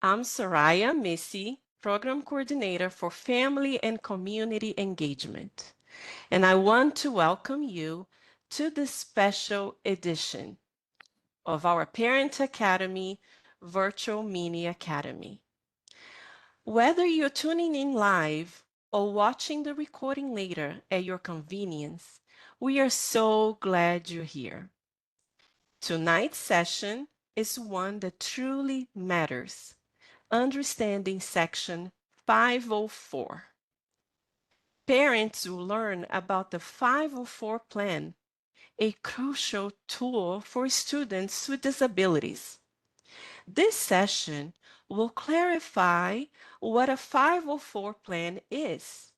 I'm Soraya Missy, Program Coordinator for Family and Community Engagement, and I want to welcome you to this special edition of our Parent Academy Virtual Mini Academy. Whether you're tuning in live or watching the recording later at your convenience, we are so glad you're here. Tonight's session is one that truly matters. Understanding Section 504. Parents will learn about the 504 plan, a crucial tool for students with disabilities. This session will clarify what a 504 plan is,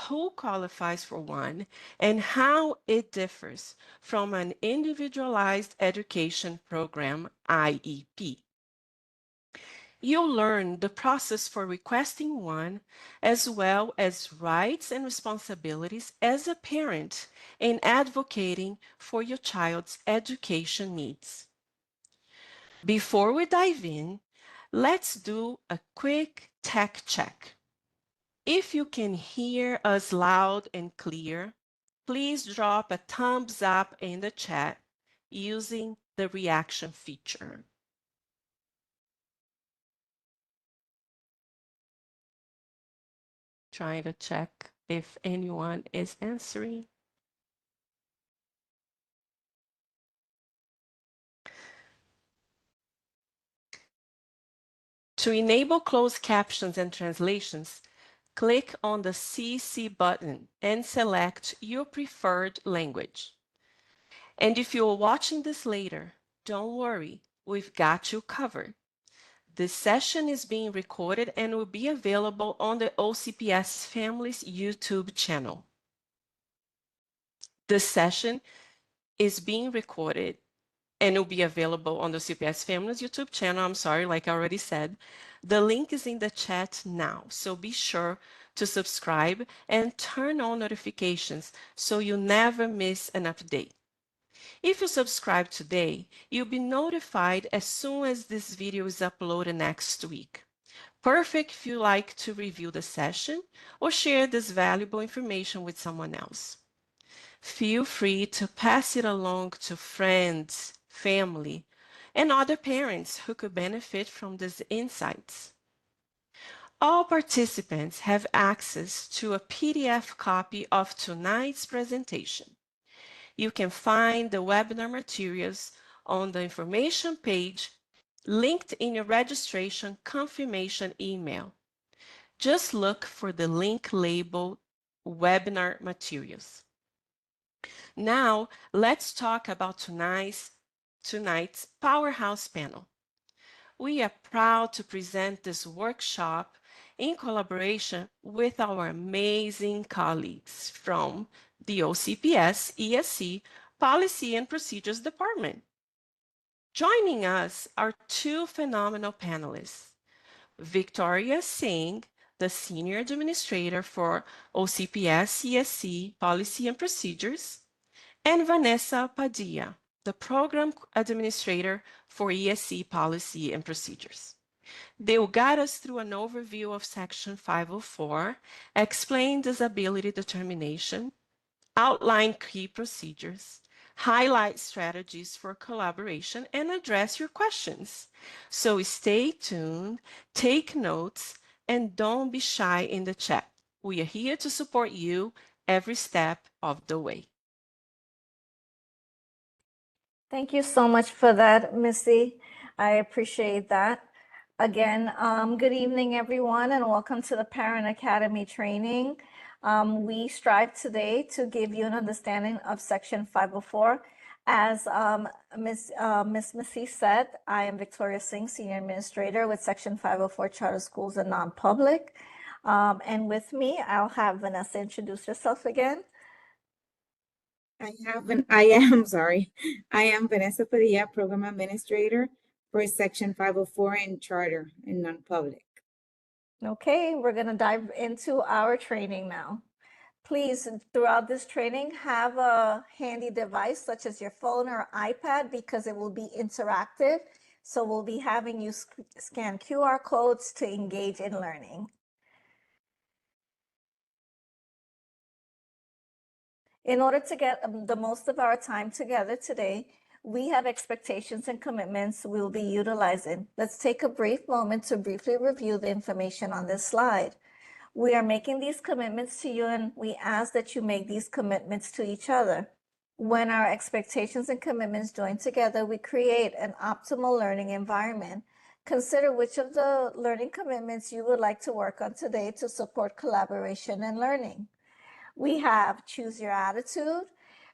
who qualifies for one, and how it differs from an Individualized Education Program, IEP. You'll learn the process for requesting one, as well as rights and responsibilities as a parent in advocating for your child's education needs. Before we dive in, let's do a quick tech check. If you can hear us loud and clear, please drop a thumbs up in the chat using the reaction feature. Trying to check if anyone is answering. To enable closed captions and translations, click on the CC button and select your preferred language. And if you're watching this later, don't worry, we've got you covered. This session is being recorded and will be available on the OCPS Families YouTube channel. This session is being recorded and will be available on the CPS Families YouTube channel. I'm sorry, like I already said. The link is in the chat now, so be sure to subscribe and turn on notifications so you never miss an update. If you subscribe today, you'll be notified as soon as this video is uploaded next week. Perfect if you like to review the session or share this valuable information with someone else. Feel free to pass it along to friends, family, and other parents who could benefit from these insights. All participants have access to a PDF copy of tonight's presentation. You can find the webinar materials on the information page linked in your registration confirmation email. Just look for the link labeled Webinar Materials. Now, let's talk about tonight's Powerhouse panel. We are proud to present this workshop in collaboration with our amazing colleagues from the OCPS ESC Policy and Procedures Department. Joining us are two phenomenal panelists, Victoria Singh, the Senior Administrator for OCPS ESC Policy and Procedures, and Vanessa Padilla, the Program Administrator for ESC Policy and Procedures. They will guide us through an overview of Section 504, explain disability determination, outline key procedures, highlight strategies for collaboration, and address your questions. So stay tuned, take notes, and don't be shy in the chat. We are here to support you every step of the way. Thank you so much for that, Missy. I appreciate that. Again, good evening, everyone, and welcome to the Parent Academy training. We strive today to give you an understanding of Section 504. As Miss Missy said, I am Victoria Singh, Senior Administrator with Section 504 Charter Schools and Non-Public. And with me, I'll have Vanessa introduce herself again. I am Vanessa Padilla, Program Administrator for Section 504 in Charter and Non-Public. Okay, we're going to dive into our training now. Please, throughout this training, have a handy device such as your phone or iPad because it will be interactive. So we'll be having you scan QR codes to engage in learning. In order to get the most of our time together today, we have expectations and commitments we'll be utilizing. Let's take a brief moment to briefly review the information on this slide. We are making these commitments to you, and we ask that you make these commitments to each other. When our expectations and commitments join together, we create an optimal learning environment. Consider which of the learning commitments you would like to work on today to support collaboration and learning. We have choose your attitude,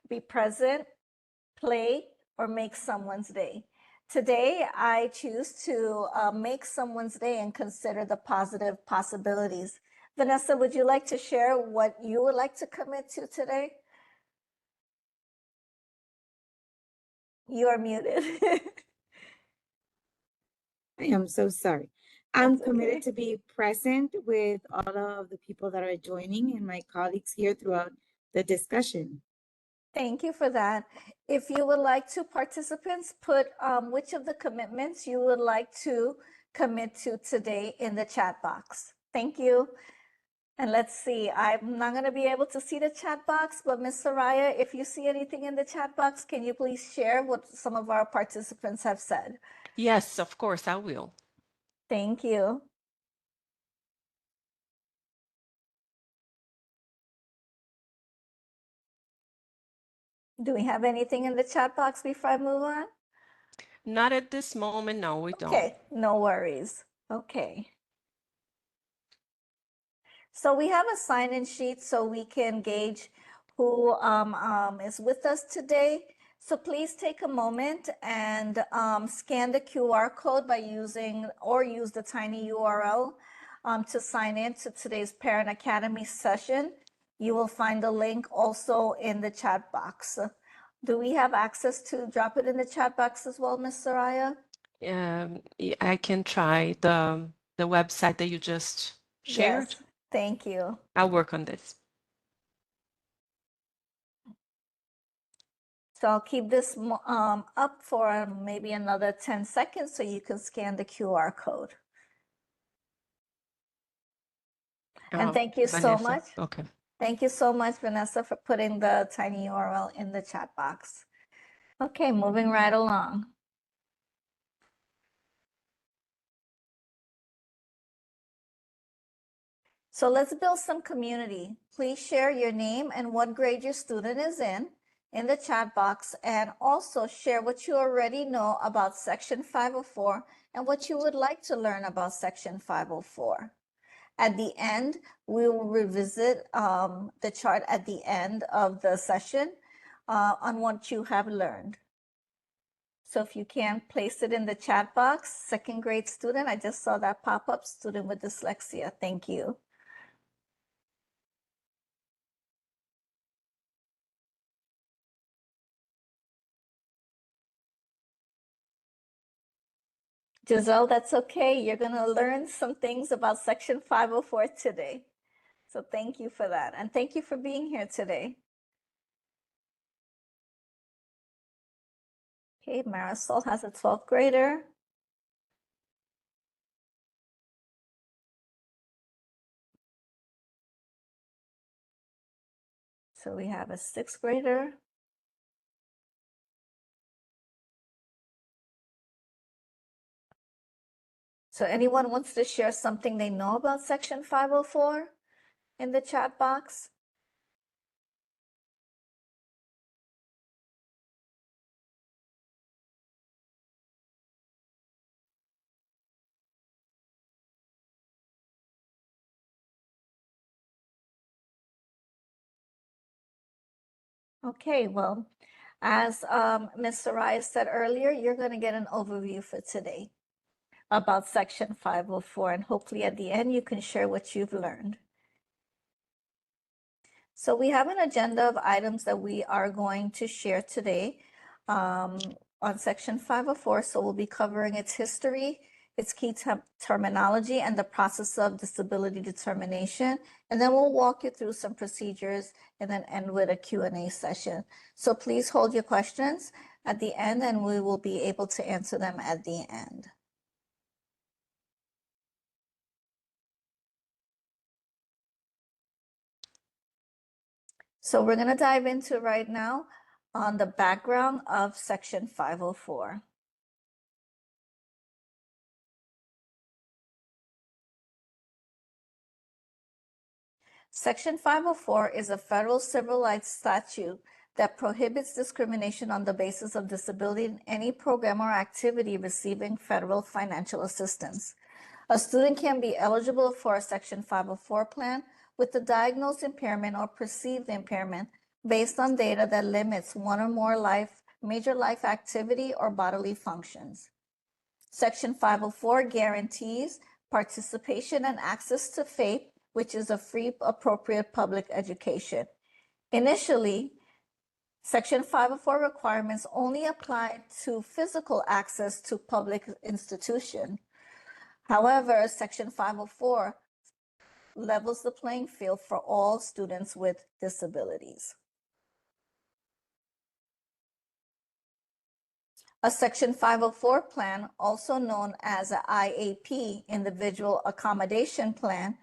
be present, play, or make someone's day. Today, I choose to make someone's day and consider the positive possibilities. Vanessa, would you like to share what you would like to commit to today? You are muted. I am so sorry. I'm That's committed okay. to be present with all of the people that are joining and my colleagues here throughout the discussion. Thank you for that. If you would like to, participants, put which of the commitments you would like to commit to today in the chat box. Thank you. And let's see, I'm not going to be able to see the chat box, but Ms. Soraya, if you see anything in the chat box, can you please share what some of our participants have said? Yes, of course, I will. Thank you. Do we have anything in the chat box before I move on? Not at this moment, no, we don't. Okay, no worries. Okay. So we have a sign-in sheet so we can gauge who is with us today. So please take a moment and scan the QR code by using or use the tiny URL to sign in to today's Parent Academy session. You will find the link also in the chat box. Do we have access to drop it in the chat box as well, Ms. Soraya? I can try the website that you just shared. Yes, thank you. I'll work on this. So I'll keep this up for maybe another 10 seconds so you can scan the QR code. And thank you so Vanessa. much. Okay. Thank you so much, Vanessa, for putting the tiny URL in the chat box. Okay, moving right along. So let's build some community. Please share your name and what grade your student is in the chat box, and also share what you already know about Section 504 and what you would like to learn about Section 504. At the end, we will revisit the chart at the end of the session on what you have learned. So if you can place it in the chat box, second grade student, I just saw that pop up, student with dyslexia. Thank you. Giselle, that's okay. You're going to learn some things about Section 504 today. So thank you for that. And thank you for being here today. Okay, Marisol has a 12th grader. So we have a 6th grader. So anyone wants to share something they know about Section 504 in the chat box? Okay, well, as Ms. Soraya said earlier, you're going to get an overview for today about Section 504, and hopefully at the end you can share what you've learned. So we have an agenda of items that we are going to share today on Section 504. So we'll be covering its history, its key terminology, and the process of disability determination. And then we'll walk you through some procedures and then end with a Q&A session. So please hold your questions. at the end, and we will be able to answer them at the end. So we're going to dive into right now on the background of Section 504. Section 504 is a federal civil rights statute that prohibits discrimination on the basis of disability in any program or activity receiving federal financial assistance. A student can be eligible for a Section 504 plan with a diagnosed impairment or perceived impairment based on data that limits one or more major life activity or bodily functions. Section 504 guarantees participation and access to FAPE, which is a free, appropriate public education. Initially, Section 504 requirements only apply to physical access to public institutions. However, Section 504 levels the playing field for all students with disabilities. A Section 504 plan, also known as an IAP, Individual Accommodation Plan,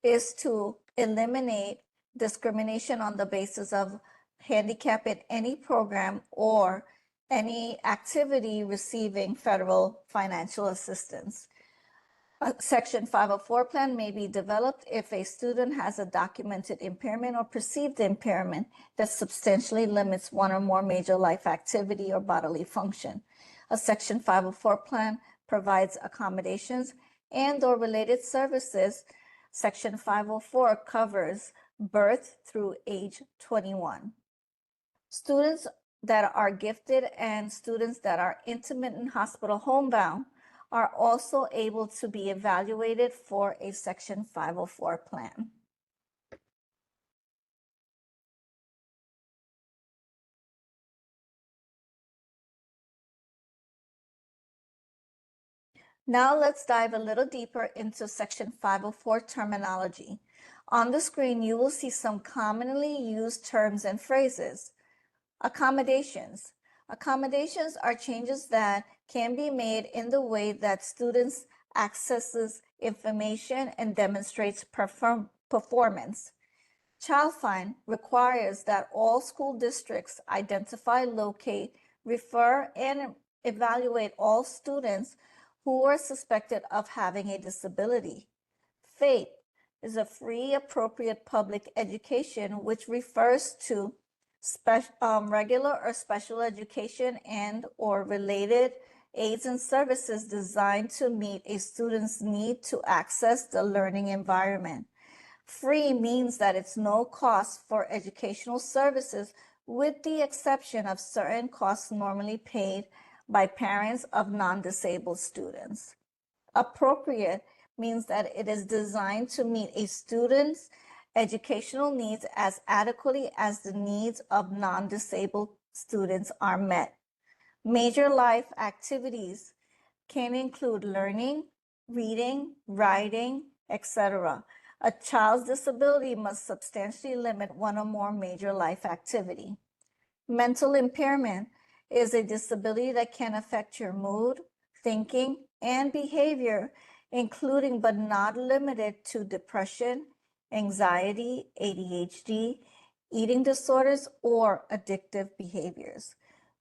is to eliminate discrimination on the basis of handicap in any program or any activity receiving federal financial assistance. A Section 504 plan may be developed if a student has a documented impairment or perceived impairment that substantially limits one or more major life activity or bodily function. A Section 504 plan provides accommodations and/or related services. Section 504 covers birth through age 21. Students that are gifted and students that are intermittent hospital homebound are also able to be evaluated for a Section 504 plan. Now let's dive a little deeper into Section 504 terminology. On the screen, you will see some commonly used terms and phrases. Accommodations. Accommodations are changes that can be made in the way that students accesses information and demonstrates performance. Child find requires that all school districts identify, locate, refer, and evaluate all students who are suspected of having a disability. FAPE is a free, appropriate public education, which refers to regular or special education and or related aids and services designed to meet a student's need to access the learning environment. Free means that it's no cost for educational services, with the exception of certain costs normally paid by parents of non-disabled students. Appropriate means that it is designed to meet a student's educational needs as adequately as the needs of non-disabled students are met. Major life activities can include learning, reading, writing, etc. A child's disability must substantially limit one or more major life activity. Mental impairment is a disability that can affect your mood, thinking, and behavior, including but not limited to depression, anxiety, ADHD, eating disorders, or addictive behaviors.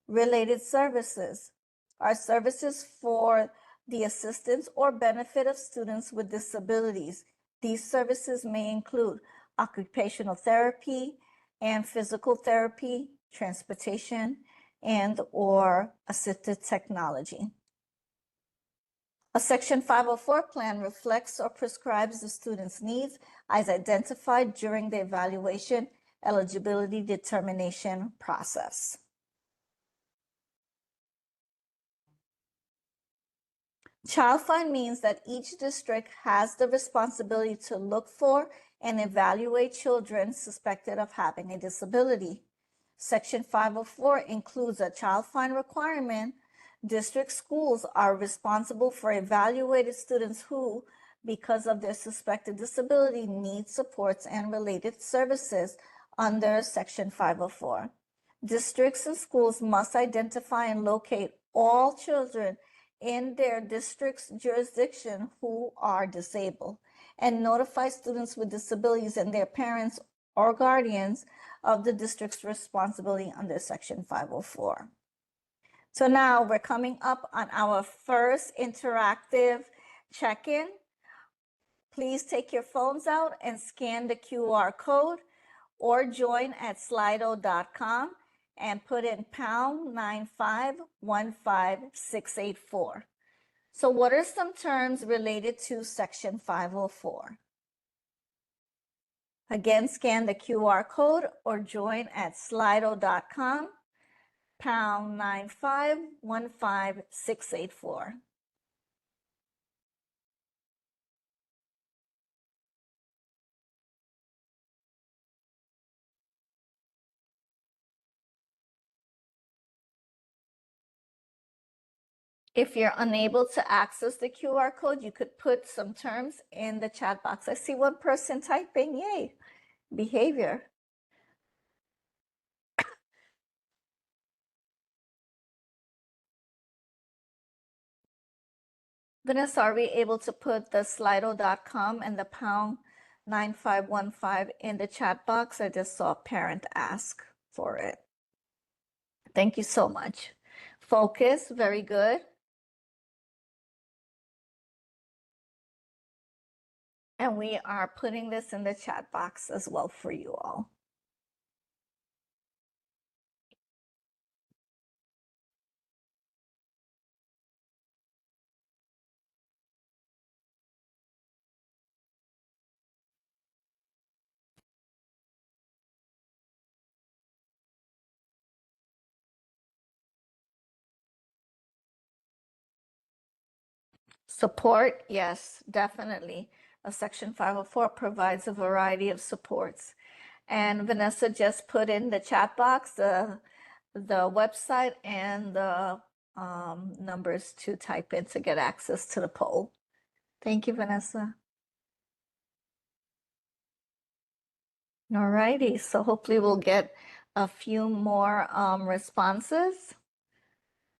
Related services are services for the assistance or benefit of students with disabilities. These services may include occupational therapy and physical therapy, transportation, and or assisted technology. A Section 504 plan reflects or prescribes the student's needs as identified during the evaluation eligibility determination process. Child find means that each district has the responsibility to look for and evaluate children suspected of having a disability. Section 504 includes a child find requirement. District schools are responsible for evaluated students who, because of their suspected disability, need supports and related services under Section 504. Districts and schools must identify and locate all children in their district's jurisdiction who are disabled and notify students with disabilities and their parents or guardians of the district's responsibility under Section 504. So now we're coming up on our first interactive check-in. Please take your phones out and scan the QR code or join at slido.com and put in pound 9515684. So what are some terms related to Section 504? Again, scan the QR code or join at slido.com, pound 9515684. If you're unable to access the QR code, you could put some terms in the chat box. I see one person typing, yay, behavior. Vanessa, are we able to put the slido.com and the pound 9515 in the chat box? I just saw a parent ask for it. Thank you so much. Focus, very good. And we are putting this in the chat box as well for you all. Support, yes, definitely. A Section 504 provides a variety of supports. And Vanessa just put in the chat box the website and the numbers to type in to get access to the poll. Thank you, Vanessa. All righty, so hopefully we'll get a few more responses,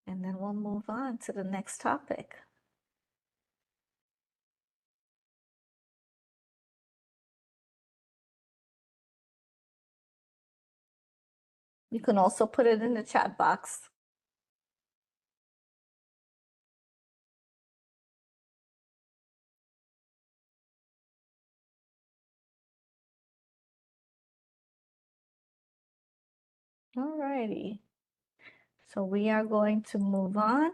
and then we'll move on to the next topic. You can also put it in the chat box. All righty. So we are going to move on,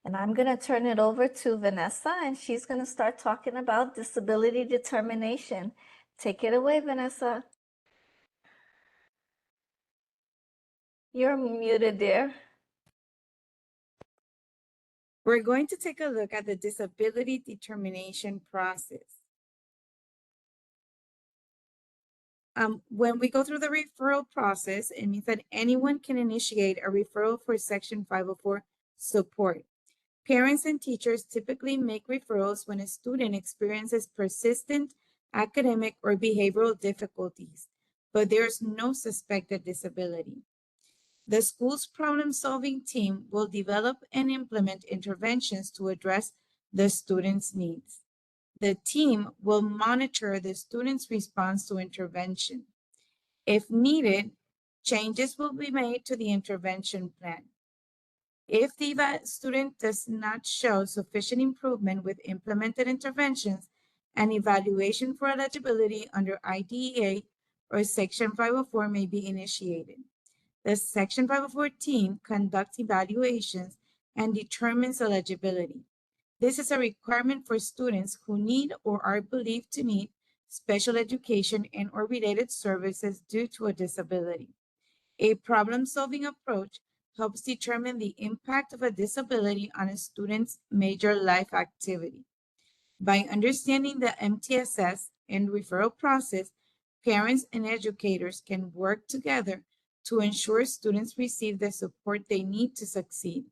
and I'm going to turn it over to Vanessa, and she's going to start talking about disability determination. Take it away, Vanessa. You're muted, dear. We're going to take a look at the disability determination process. When we go through the referral process, it means that anyone can initiate a referral for Section 504 support. Parents and teachers typically make referrals when a student experiences persistent academic or behavioral difficulties, but there's no suspected disability. The school's problem-solving team will develop and implement interventions to address the student's needs. The team will monitor the student's response to intervention. If needed, changes will be made to the intervention plan. If the student does not show sufficient improvement with implemented interventions, an evaluation for eligibility under IDEA or Section 504 may be initiated. The Section 504 team conducts evaluations and determines eligibility. This is a requirement for students who need or are believed to need special education and or related services due to a disability. A problem-solving approach helps determine the impact of a disability on a student's major life activity. By understanding the MTSS and referral process, parents and educators can work together to ensure students receive the support they need to succeed.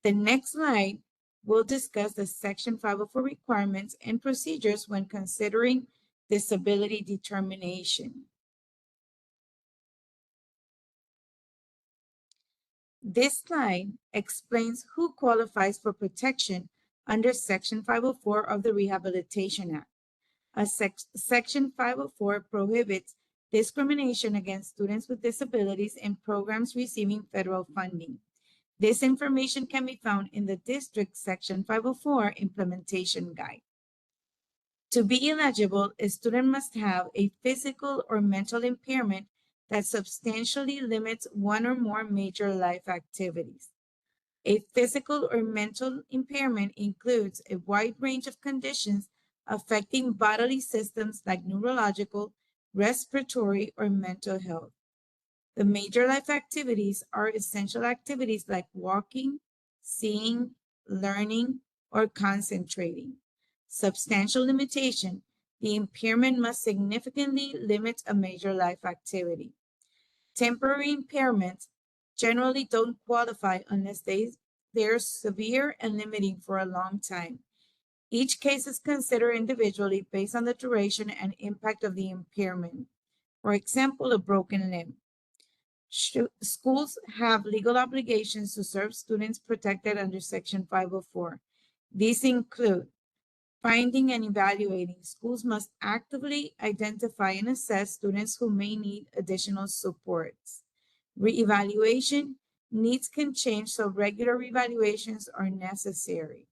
The next slide will discuss the Section 504 requirements and procedures when considering disability determination. This slide explains who qualifies for protection under Section 504 of the Rehabilitation Act. Section 504 prohibits discrimination against students with disabilities in programs receiving federal funding. This information can be found in the district Section 504 implementation guide. To be eligible, a student must have a physical or mental impairment that substantially limits one or more major life activities. A physical or mental impairment includes a wide range of conditions affecting bodily systems like neurological, respiratory, or mental health. The major life activities are essential activities like walking, seeing, learning, or concentrating. Substantial limitation. The impairment must significantly limit a major life activity. Temporary impairments generally don't qualify unless they're severe and limiting for a long time. Each case is considered individually based on the duration and impact of the impairment. For example, a broken limb. Schools have legal obligations to serve students protected under Section 504. These include finding and evaluating. Schools must actively identify and assess students who may need additional supports. Reevaluation. Needs can change, so regular reevaluations are necessary.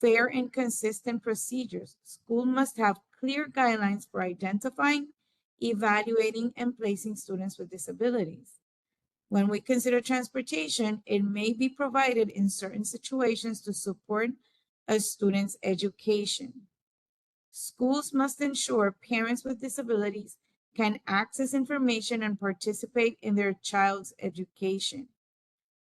Fair and consistent procedures. School must have clear guidelines for identifying, evaluating, and placing students with disabilities. When we consider transportation, it may be provided in certain situations to support a student's education. Schools must ensure parents with disabilities can access information and participate in their child's education.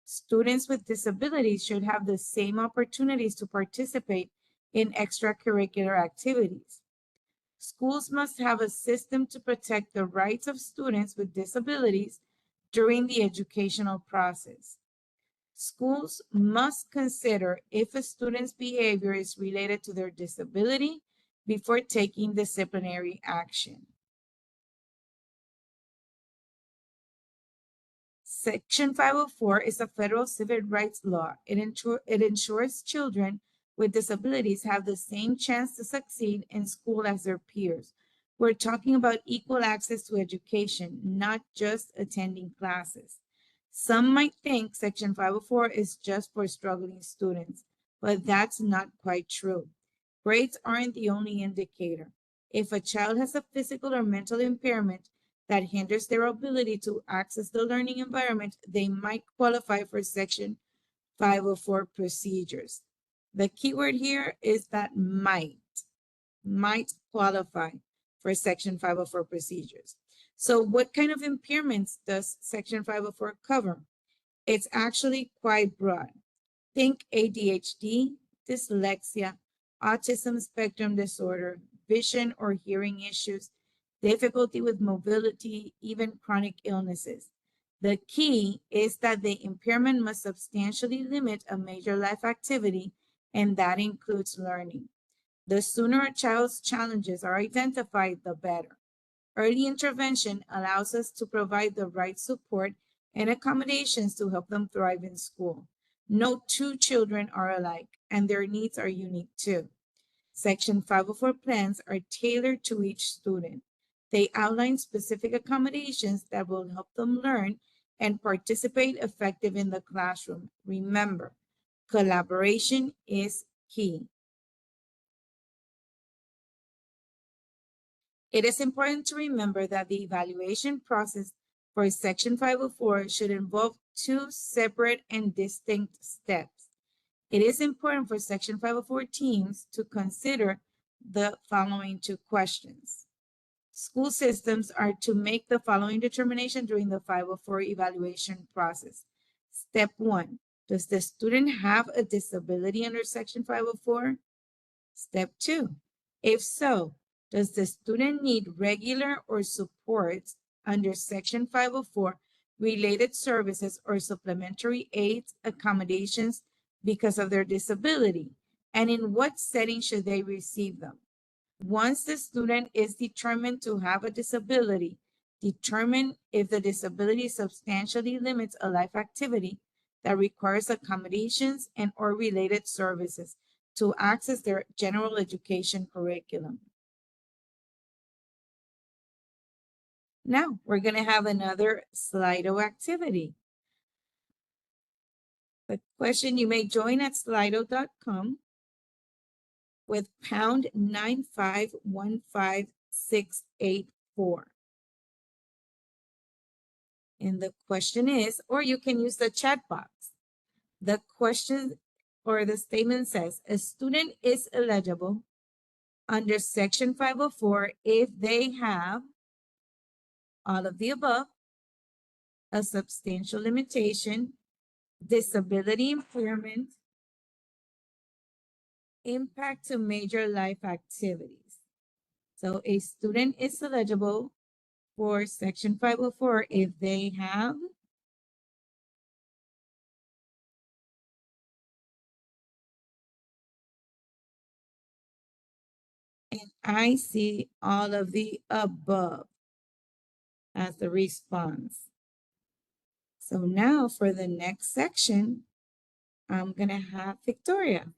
Students with disabilities should have the same opportunities to participate in extracurricular activities. Schools must have a system to protect the rights of students with disabilities during the educational process. Schools must consider if a student's behavior is related to their disability before taking disciplinary action. Section 504 is a federal civil rights law. It ensures children with disabilities have the same chance to succeed in school as their peers. We're talking about equal access to education, not just attending classes. Some might think Section 504 is just for struggling students, but that's not quite true. Grades aren't the only indicator. If a child has a physical or mental impairment that hinders their ability to access the learning environment, they might qualify for Section 504 procedures. The keyword here is that might qualify for Section 504 procedures. So what kind of impairments does Section 504 cover? It's actually quite broad. Think ADHD, dyslexia, autism spectrum disorder, vision or hearing issues, difficulty with mobility, even chronic illnesses. The key is that the impairment must substantially limit a major life activity, and that includes learning. The sooner a child's challenges are identified, the better. Early intervention allows us to provide the right support and accommodations to help them thrive in school. No two children are alike, and their needs are unique too. Section 504 plans are tailored to each student. They outline specific accommodations that will help them learn and participate effectively in the classroom. Remember, collaboration is key. It is important to remember that the evaluation process for Section 504 should involve two separate and distinct steps. It is important for Section 504 teams to consider the following two questions. School systems are to make the following determination during the 504 evaluation process. Step 1, does the student have a disability under Section 504? Step 2, if so, does the student need regular or supports under Section 504 related services or supplementary aids, accommodations because of their disability? And in what setting should they receive them? Once the student is determined to have a disability, determine if the disability substantially limits a life activity, that requires accommodations and or related services to access their general education curriculum. Now, we're going to have another Slido activity. The question, you may join at slido.com with pound 9515684. And the question is, or you can use the chat box. The question or the statement says, a student is eligible under Section 504 if they have all of the above, a substantial limitation, disability impairment, impact to major life activities. So a student is eligible for Section 504 if they have and I see all of the above as the response. So now for the next section, I'm going to have Victoria.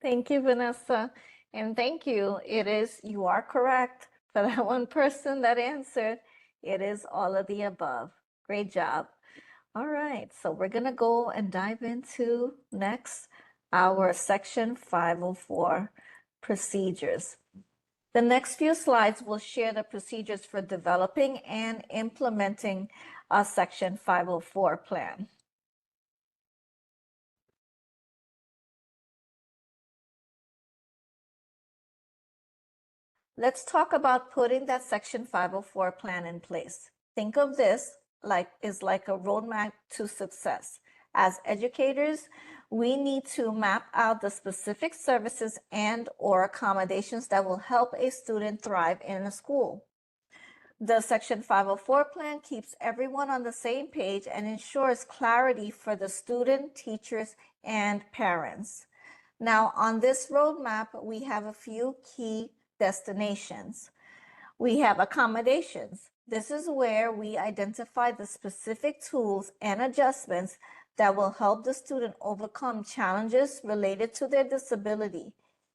Thank you, Vanessa. And thank you. You are correct. For that one person that answered, it is all of the above. Great job. All right, so we're going to go and dive into next our section 504 procedures. The next few slides will share the procedures for developing and implementing a section 504 plan. Let's talk about putting that section 504 plan in place. Think of this like a roadmap to success. As educators, we need to map out the specific services and or accommodations that will help a student thrive in a school. The Section 504 plan keeps everyone on the same page and ensures clarity for the student, teachers, and parents. Now, on this roadmap, we have a few key destinations. We have accommodations. This is where we identify the specific tools and adjustments that will help the student overcome challenges related to their disability.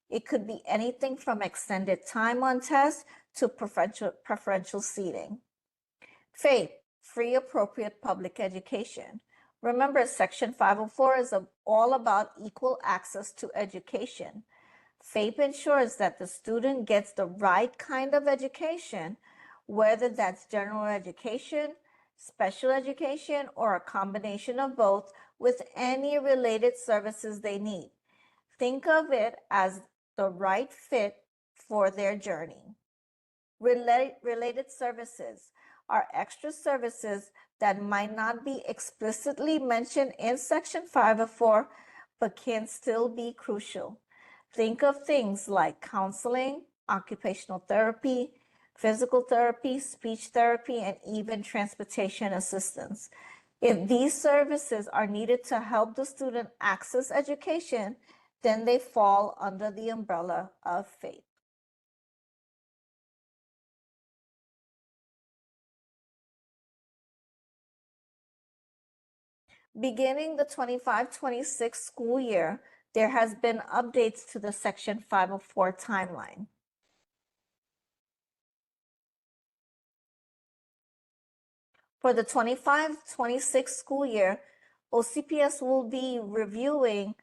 It could be anything from extended time on tests to preferential seating. FAPE, free appropriate public education. Remember, Section 504 is all about equal access to education. FAPE ensures that the student gets the right kind of education, whether that's general education, special education, or a combination of both, with any related services they need. Think of it as the right fit for their journey. Related services are extra services that might not be explicitly mentioned in Section 504, but can still be crucial. Think of things like counseling, occupational therapy, physical therapy, speech therapy, and even transportation assistance. If these services are needed to help the student access education, then they fall under the umbrella of FAPE. Beginning the 25-26 school year, there has been updates to the Section 504 timeline. For the 25-26 school year, OCPS will be reviewing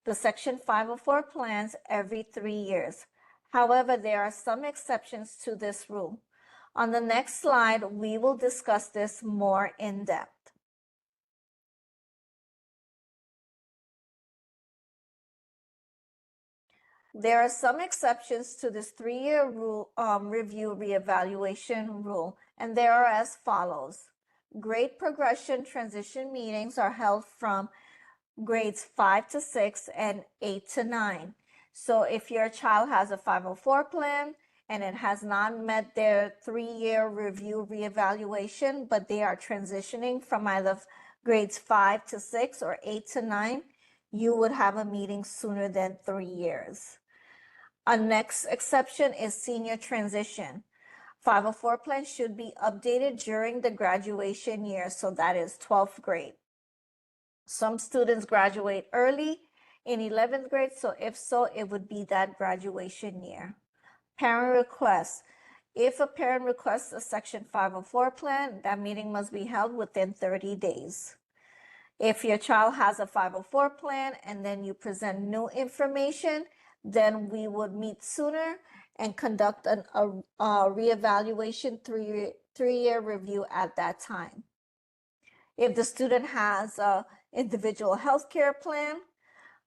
the Section 504 plans every 3 years. However, there are some exceptions to this rule. On the next slide, we will discuss this more in depth. There are some exceptions to this 3-year rule, review reevaluation rule, and they are as follows. Grade progression transition meetings are held from grades 5 to 6 and 8 to 9. So if your child has a 504 plan and it has not met their 3-year review reevaluation, but they are transitioning from either grades 5 to 6 or 8 to 9, you would have a meeting sooner than 3 years. A next exception is senior transition. 504 plans should be updated during the graduation year, so that is 12th grade. Some students graduate early in 11th grade, so if so, it would be that graduation year. Parent requests. If a parent requests a Section 504 plan, that meeting must be held within 30 days. If your child has a 504 plan and then you present new information, then we would meet sooner and conduct a reevaluation three-year review at that time. If the student has a individual healthcare plan,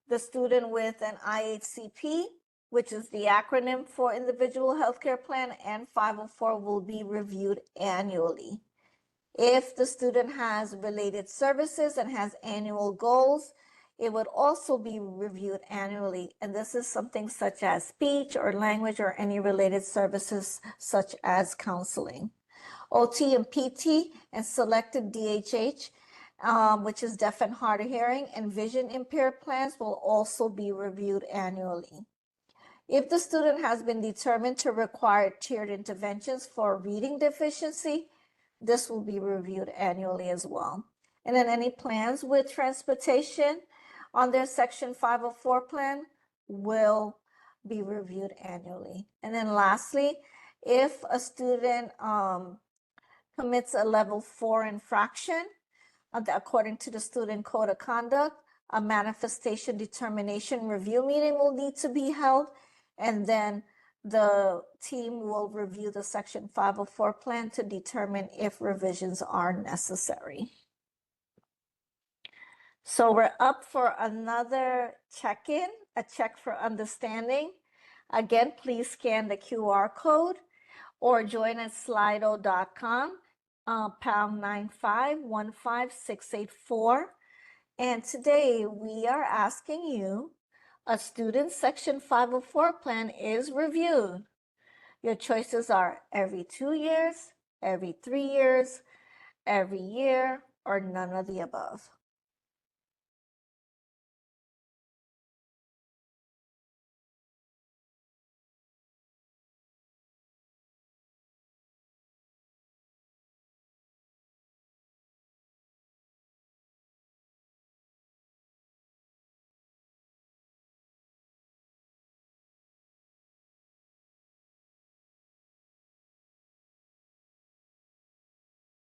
the student with an IHCP, which is the acronym for Individual Healthcare Plan, and 504 will be reviewed annually. If the student has related services and has annual goals, it would also be reviewed annually. And this is something such as speech or language or any related services such as counseling. OT and PT and selected DHH, which is deaf and hard of hearing, and vision impaired plans will also be reviewed annually. If the student has been determined to require tiered interventions for reading deficiency, this will be reviewed annually as well. And then any plans with transportation on their Section 504 plan will be reviewed annually. And then lastly, if a student commits a level 4 infraction, according to the student code of conduct, a manifestation determination review meeting will need to be held, and then the team will review the Section 504 plan to determine if revisions are necessary. So we're up for another check-in, a check for understanding. Again, please scan the QR code or join at slido.com, pound 9515684. And today we are asking you, a student's Section 504 plan is reviewed. Your choices are every 2 years, every 3 years, every year, or none of the above.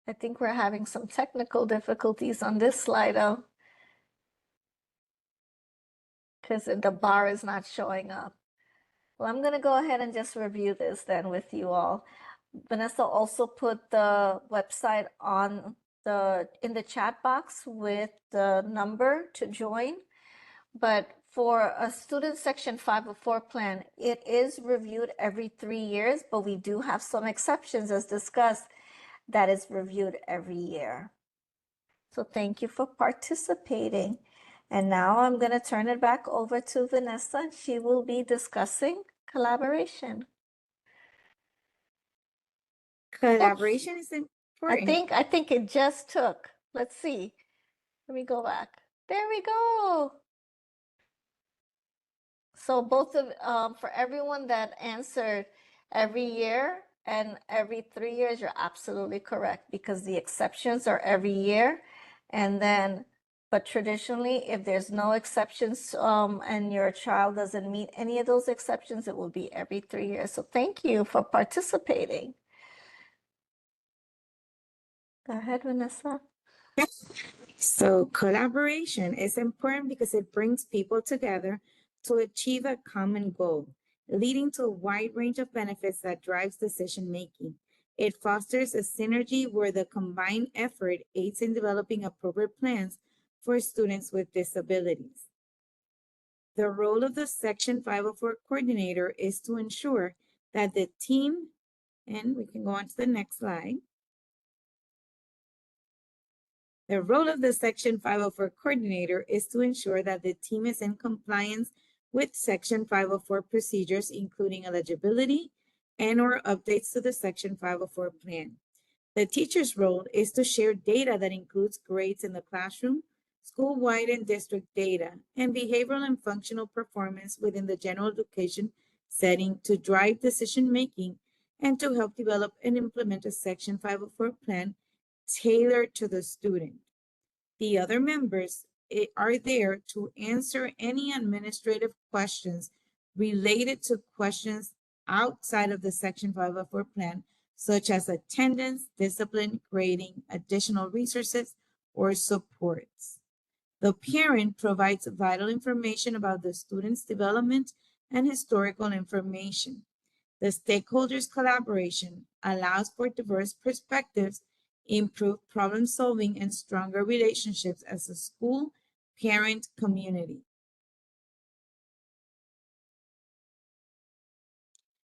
I think we're having some technical difficulties on this Slido because the bar is not showing up. Well, I'm going to go ahead and just review this then with you all. Vanessa also put the website in the chat box with the number to join. But for a student Section 504 plan, it is reviewed every 3 years, but we do have some exceptions as discussed that is reviewed every year. So thank you for participating. And now I'm going to turn it back over to Vanessa, and she will be discussing collaboration. Collaboration is important. I think it just took. Let's see. Let me go back. There we go. So both of for everyone that answered every year and every 3 years, you're absolutely correct because the exceptions are every year, and then but traditionally, if there's no exceptions and your child doesn't meet any of those exceptions, it will be every 3 years. So thank you for participating. Go ahead, Vanessa. So collaboration is important because it brings people together to achieve a common goal, leading to a wide range of benefits that drives decision making. It fosters a synergy where the combined effort aids in developing appropriate plans for students with disabilities. The role of the Section 504 coordinator is to ensure that the team, and we can go on to the next slide. The role of the Section 504 coordinator is to ensure that the team is in compliance with Section 504 procedures, including eligibility and/or updates to the Section 504 plan. The teacher's role is to share data that includes grades in the classroom, school-wide and district data, and behavioral and functional performance within the general education setting to drive decision-making and to help develop and implement a Section 504 plan tailored to the student. The other members are there to answer any administrative questions related to questions outside of the Section 504 plan, such as attendance, discipline, grading, additional resources, or supports. The parent provides vital information about the student's development and historical information. The stakeholders' collaboration allows for diverse perspectives, improved problem solving, and stronger relationships as a school parent community.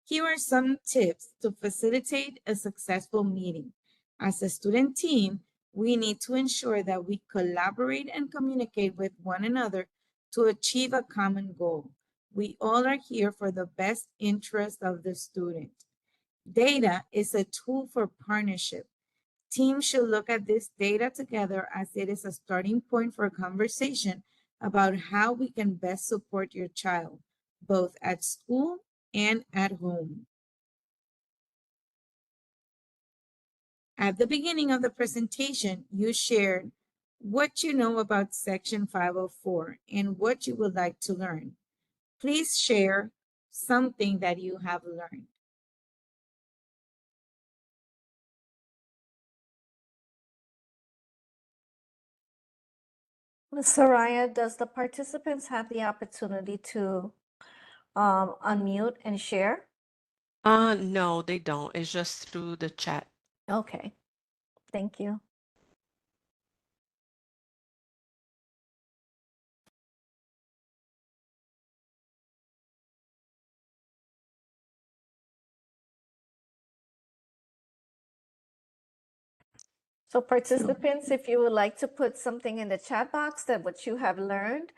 Here are some tips to facilitate a successful meeting. As a student team, we need to ensure that we collaborate and communicate with one another to achieve a common goal. We all are here for the best interest of the student. Data is a tool for partnership. Teams should look at this data together as it is a starting point for a conversation about how we can best support your child, both at school and at home. At the beginning of the presentation, you shared what you know about Section 504 and what you would like to learn. Please share something that you have learned. Ms. Soraya, does the participants have the opportunity to unmute and share? No, they don't. It's just through the chat. Okay, thank you. So participants, if you would like to put something in the chat box that what you have learned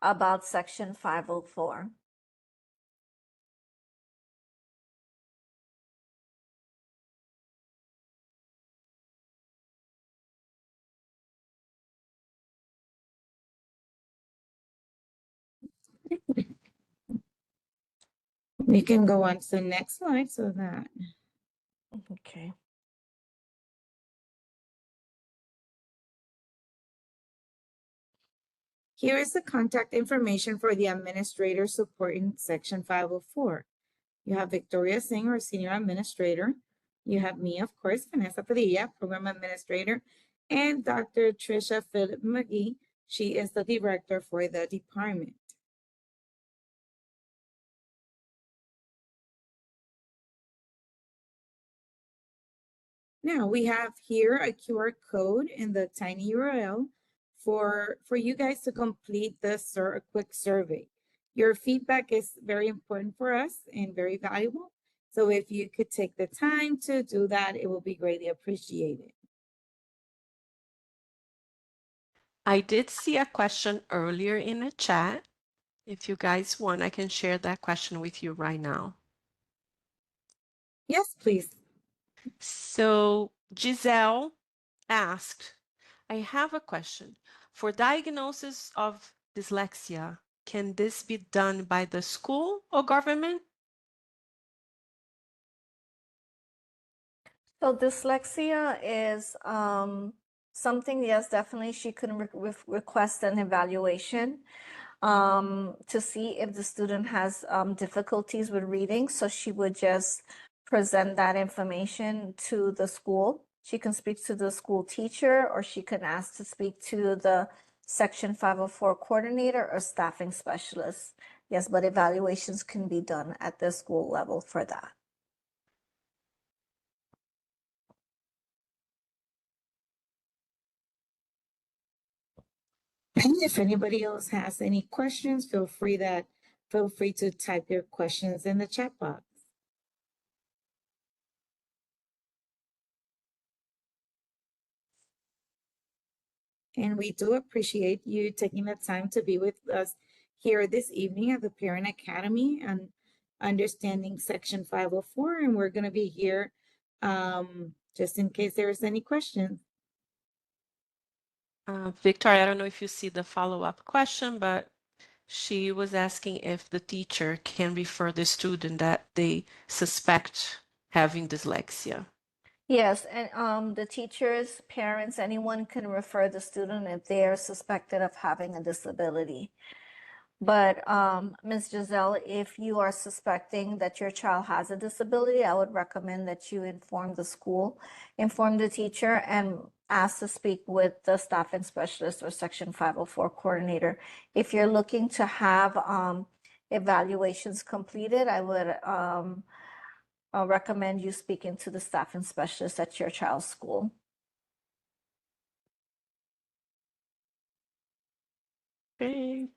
about Section 504. We can go on to the next slide so that. Okay. Here is the contact information for the administrator supporting Section 504. You have Victoria Singh, our Senior Administrator. You have me, of course, Vanessa Padilla, Program Administrator, and Dr. Trisha Phillip McGee. She is the Director for the department. Now we have here a QR code in the tiny URL for you guys to complete this a quick survey. Your feedback is very important for us and very valuable. So if you could take the time to do that, it will be greatly appreciated. I did see a question earlier in the chat. If you guys want, I can share that question with you right now. Yes, please. So Giselle asked, I have a question. For diagnosis of dyslexia, can this be done by the school or government? So dyslexia is something, yes, definitely she can request an evaluation to see if the student has difficulties with reading. So she would just present that information to the school. She can speak to the school teacher, or she can ask to speak to the Section 504 coordinator or staffing specialist. Yes, but evaluations can be done at the school level for that. And if anybody else has any questions, feel free to type your questions in the chat box. And we do appreciate you taking the time to be with us here this evening at the Parent Academy and understanding Section 504. And we're going to be here just in case there's any questions. Victoria, I don't know if you see the follow-up question, but she was asking if the teacher can refer the student that they suspect having dyslexia. Yes, and the teachers, parents, anyone can refer the student if they are suspected of having a disability. But Ms. Giselle, if you are suspecting that your child has a disability, I would recommend that you inform the school, inform the teacher, and ask to speak with the staffing specialist or Section 504 coordinator. If you're looking to have evaluations completed, I would recommend you speaking to the staffing specialist at your child's school. Okay.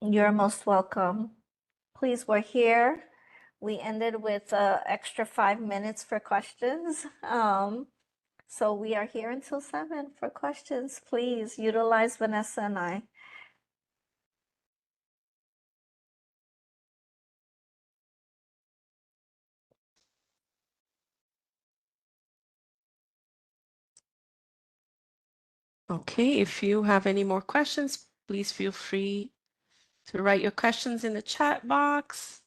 You're most welcome. Please, we're here. We ended with extra 5 minutes for questions. So we are here until 7 for questions. Please utilize Vanessa and I. Okay, if you have any more questions, please feel free to write your questions in the chat box.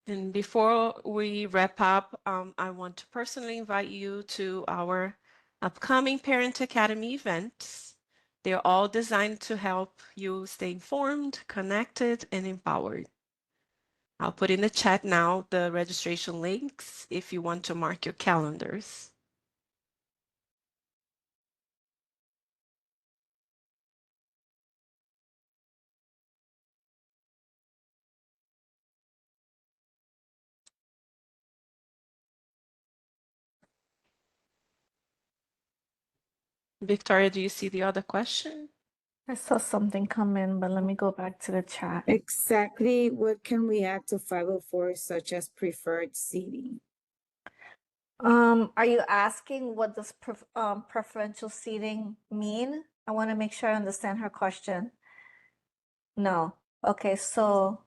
And before we wrap up, I want to personally invite you to our upcoming Parent Academy events. They're all designed to help you stay informed, connected, and empowered. I'll put in the chat now the registration links if you want to mark your calendars. Victoria, do you see the other question? I saw something come in, but let me go back to the chat. Exactly what can we add to 504, such as preferred seating? Are you asking what does preferential seating mean? I want to make sure I understand her question. No. Okay, so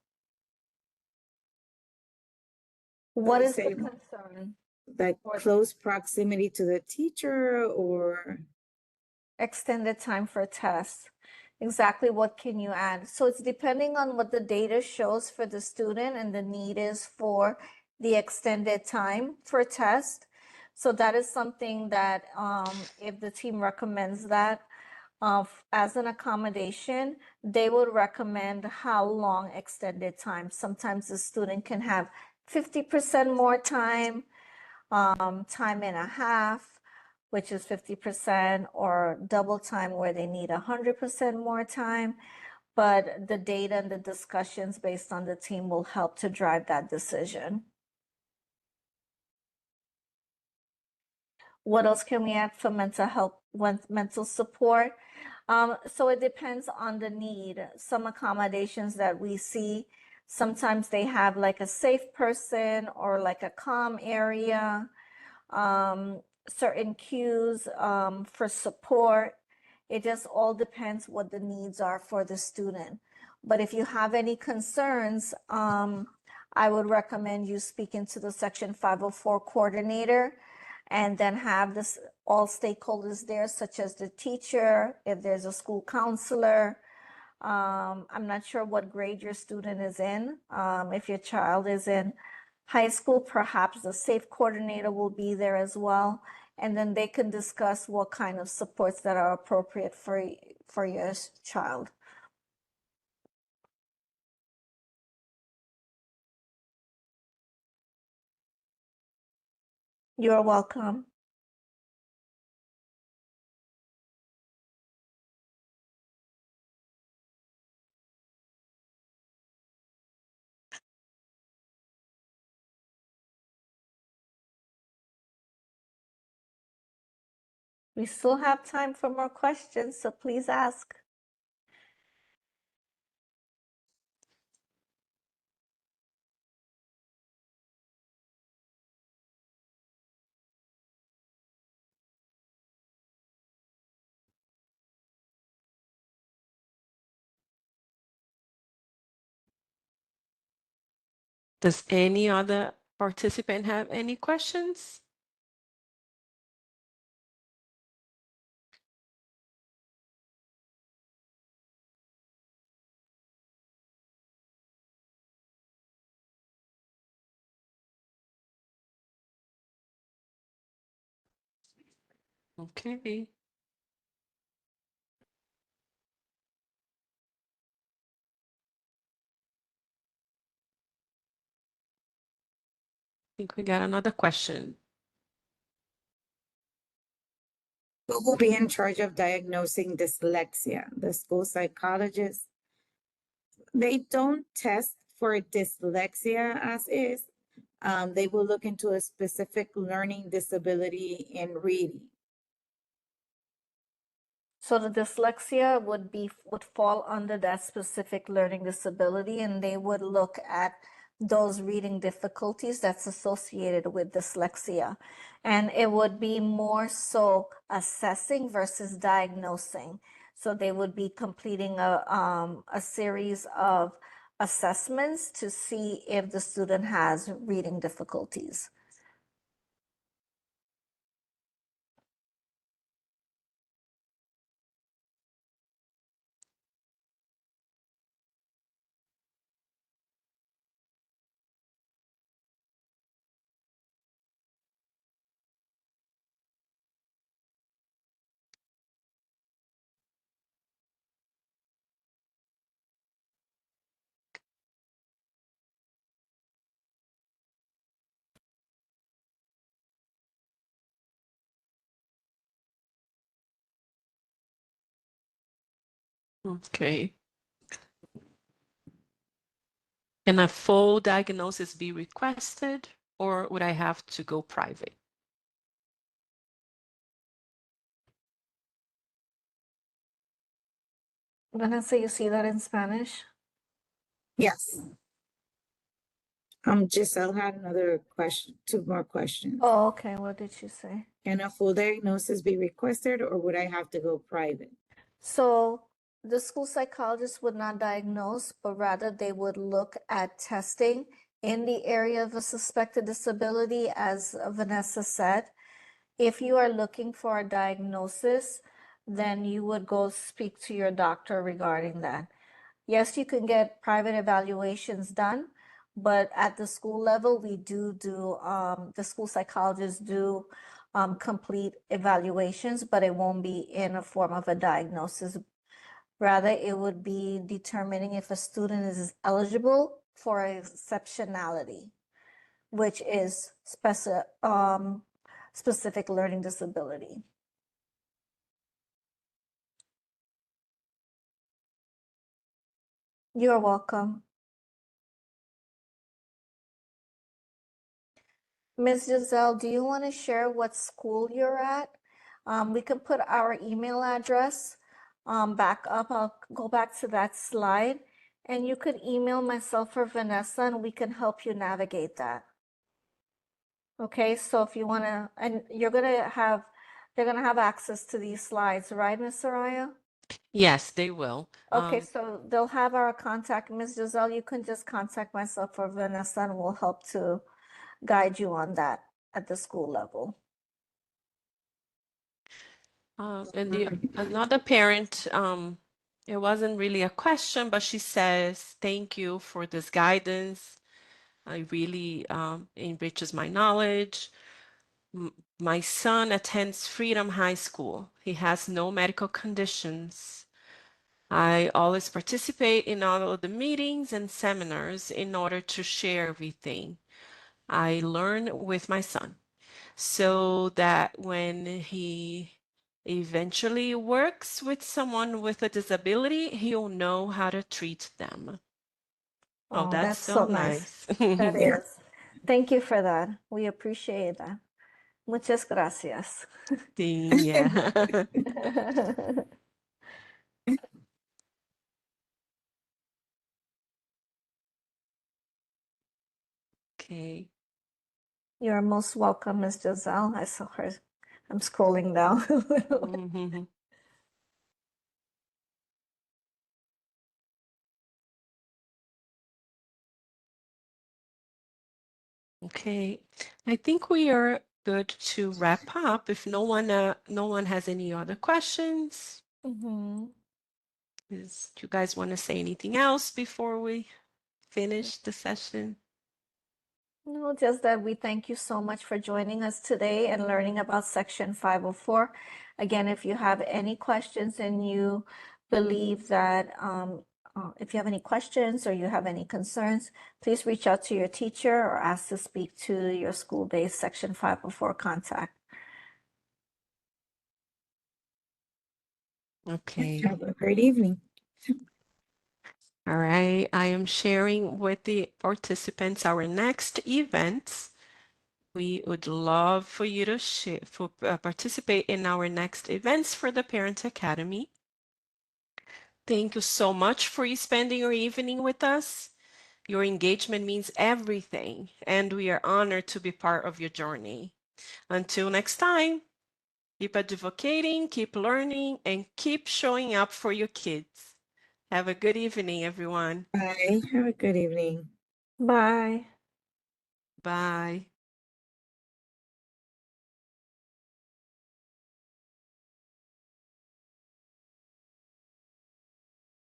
what is the Say, concern? like Or close proximity to the teacher, or extended time for tests. Exactly what can you add? So it's depending on what the data shows for the student and the need is for the extended time for test. So that is something that if the team recommends that as an accommodation, they would recommend how long extended time. Sometimes the student can have 50% more time, time and a half, which is 50%, or double time where they need 100% more time. But the data and the discussions based on the team will help to drive that decision. What else can we add for mental health, mental support? So it depends on the need. Some accommodations that we see, sometimes they have like a safe person or like a calm area, certain cues for support. It just all depends what the needs are for the student. But if you have any concerns, I would recommend you speaking to the Section 504 coordinator and then have this all stakeholders there, such as the teacher, if there's a school counselor. I'm not sure what grade your student is in. If your child is in high school, perhaps the SAFE coordinator will be there as well. And then they can discuss what kind of supports that are appropriate for your child. You're welcome. We still have time for more questions, so please ask. Does any other participant have any questions? Okay. I think we got another question. Who will be in charge of diagnosing dyslexia? The school psychologist. They don't test for dyslexia as is. They will look into a specific learning disability in reading. So the dyslexia would fall under that specific learning disability, and they would look at those reading difficulties that's associated with dyslexia. And it would be more so assessing versus diagnosing. So they would be completing a series of assessments to see if the student has reading difficulties. Okay. Can a full diagnosis be requested, or would I have to go private? Vanessa, you see that in Spanish? Yes. Giselle had another question, two more questions. Oh, okay. What did she say? Can a full diagnosis be requested or would I have to go private? So the school psychologist would not diagnose, but rather they would look at testing in the area of a suspected disability, as Vanessa said. If you are looking for a diagnosis, then you would go speak to your doctor regarding that. Yes, you can get private evaluations done, but at the school level, we do the school psychologists do complete evaluations, but it won't be in a form of a diagnosis. Rather, it would be determining if a student is eligible for exceptionality, which is specific learning disability. You're welcome. Ms. Giselle, do you want to share what school you're at? We can put our email address back up. I'll go back to that slide. And you could email myself or Vanessa and we can help you navigate that. Okay, so if you want to, and they're going to have access to these slides, right, Ms. Soraya? Yes, they will. Okay, so they'll have our contact. Ms. Giselle, you can just contact myself or Vanessa and we'll help to guide you on that at the school level. And another parent, it wasn't really a question, but she says, thank you for this guidance. It really enriches my knowledge. My son attends Freedom High School. He has no medical conditions. I always participate in all of the meetings and seminars in order to share everything I learn with my son, so that when he eventually works with someone with a disability, he'll know how to treat them. Oh, Oh, that's that's so so nice. nice. That is. Thank you for that. We appreciate that. Muchas gracias. Sim, yeah. Okay. You're most welcome, Ms. Giselle. I saw her. I'm scrolling down. Mhm. Okay. I think we are good to wrap up. If no one has any other questions, Mhm. do you guys want to say anything else before we finish the session? No, just that we thank you so much for joining us today and learning about Section 504. Again, if you have any questions and you believe that if you have any questions or you have any concerns, please reach out to your teacher or ask to speak to your school-based Section 504 contact. Okay. Have a great evening. All right. I am sharing with the participants our next events. We would love for you to participate in our next events for the Parent Academy. Thank you so much for you spending your evening with us. Your engagement means everything, and we are honored to be part of your journey. Until next time, keep advocating, keep learning, and keep showing up for your kids. Have a good evening, everyone. Bye. Have a good evening. Bye. Bye.